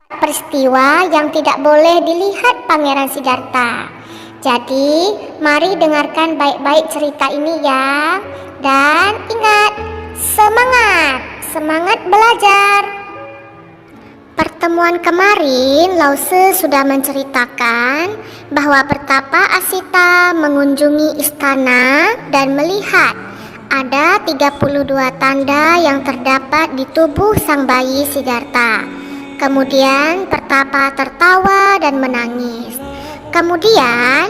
peristiwa yang tidak boleh dilihat Pangeran Siddhartha. Jadi, mari dengarkan baik-baik cerita ini ya. Dan ingat, semangat belajar. Pertemuan kemarin, Lause sudah menceritakan bahwa Pertapa Asita mengunjungi istana dan melihat ada 32 tanda yang terdapat di tubuh sang bayi Siddhartha. Kemudian Pertapa tertawa dan menangis. Kemudian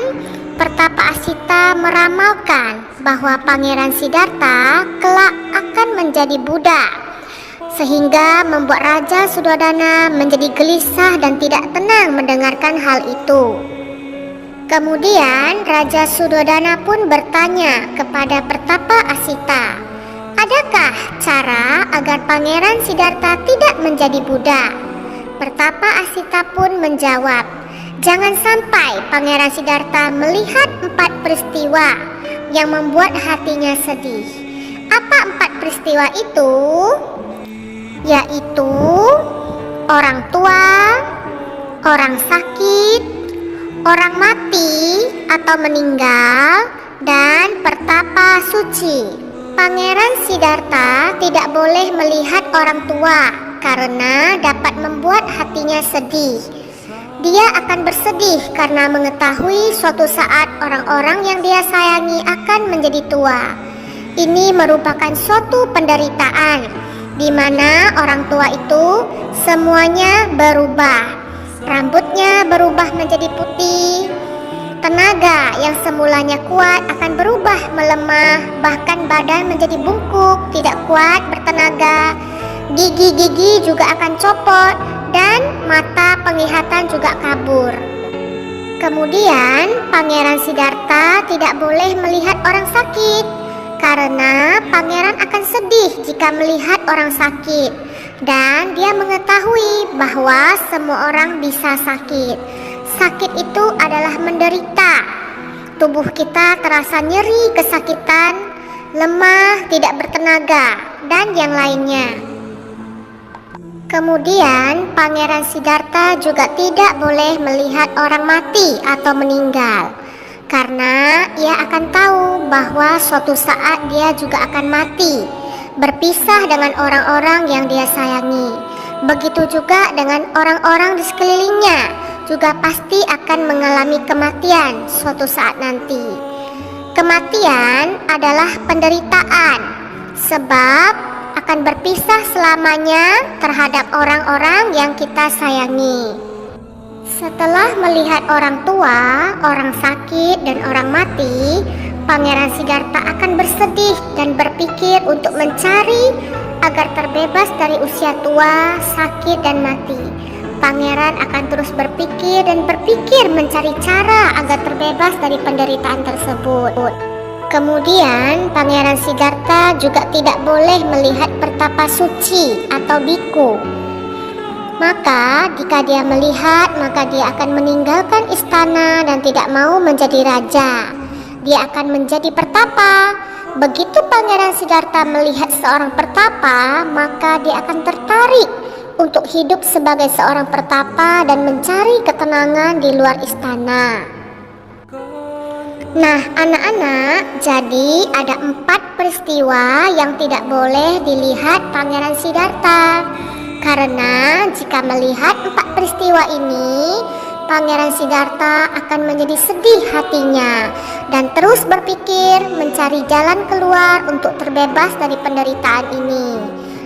Pertapa Asita meramalkan bahwa Pangeran Siddhartha kelak akan menjadi Buddha, sehingga membuat Raja Suddhodana menjadi gelisah dan tidak tenang mendengarkan hal itu. Kemudian Raja Suddhodana pun bertanya kepada Pertapa Asita, adakah cara agar Pangeran Siddhartha tidak menjadi Buddha? Pertapa Asita pun menjawab, jangan sampai Pangeran Siddhartha melihat 4 peristiwa yang membuat hatinya sedih. Apa 4 peristiwa itu? Yaitu orang tua, orang sakit, orang mati atau meninggal, dan pertapa suci. Pangeran Siddhartha tidak boleh melihat orang tua karena dapat membuat hatinya sedih. Dia akan bersedih karena mengetahui suatu saat orang-orang yang dia sayangi akan menjadi tua. Ini merupakan suatu penderitaan di mana orang tua itu semuanya berubah. Rambutnya berubah menjadi putih. Tenaga yang semulanya kuat akan berubah melemah, bahkan badan menjadi bungkuk, tidak kuat bertenaga. Gigi-gigi juga akan copot dan mata penglihatan juga kabur. Kemudian Pangeran Siddhartha tidak boleh melihat orang sakit karena pangeran akan sedih jika melihat orang sakit, dan dia mengetahui bahwa semua orang bisa sakit. Sakit itu adalah menderita. Tubuh kita terasa nyeri, kesakitan, lemah, tidak bertenaga, dan yang lainnya. Kemudian Pangeran Siddhartha juga tidak boleh melihat orang mati atau meninggal, karena ia akan tahu bahwa suatu saat dia juga akan mati, berpisah dengan orang-orang yang dia sayangi. Begitu juga dengan orang-orang di sekelilingnya, juga pasti akan mengalami kematian suatu saat nanti. Kematian adalah penderitaan, sebab akan berpisah selamanya terhadap orang-orang yang kita sayangi. Setelah melihat orang tua, orang sakit, dan orang mati, Pangeran Siddhartha akan bersedih dan berpikir untuk mencari agar terbebas dari usia tua, sakit, dan mati. Pangeran akan terus berpikir dan berpikir mencari cara agar terbebas dari penderitaan tersebut. Kemudian Pangeran Siddhartha juga tidak boleh melihat pertapa suci atau biku. Maka jika dia melihat, maka dia akan meninggalkan istana dan tidak mau menjadi raja. Dia akan menjadi pertapa. Begitu Pangeran Siddhartha melihat seorang pertapa, maka dia akan tertarik untuk hidup sebagai seorang pertapa dan mencari ketenangan di luar istana. Nah, anak-anak, jadi ada 4 peristiwa yang tidak boleh dilihat Pangeran Siddhartha. Karena jika melihat 4 peristiwa ini, Pangeran Siddhartha akan menjadi sedih hatinya dan terus berpikir mencari jalan keluar untuk terbebas dari penderitaan ini.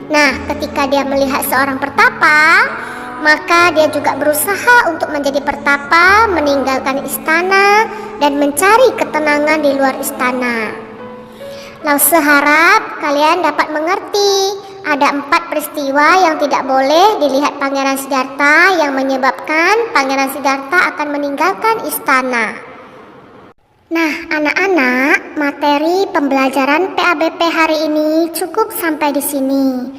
Nah, ketika dia melihat seorang pertapa, maka dia juga berusaha untuk menjadi pertapa, meninggalkan istana, dan mencari ketenangan di luar istana. Lause harap kalian dapat mengerti ada 4 peristiwa yang tidak boleh dilihat Pangeran Siddhartha yang menyebabkan Pangeran Siddhartha akan meninggalkan istana. Nah, anak-anak, materi pembelajaran PABP hari ini cukup sampai di sini.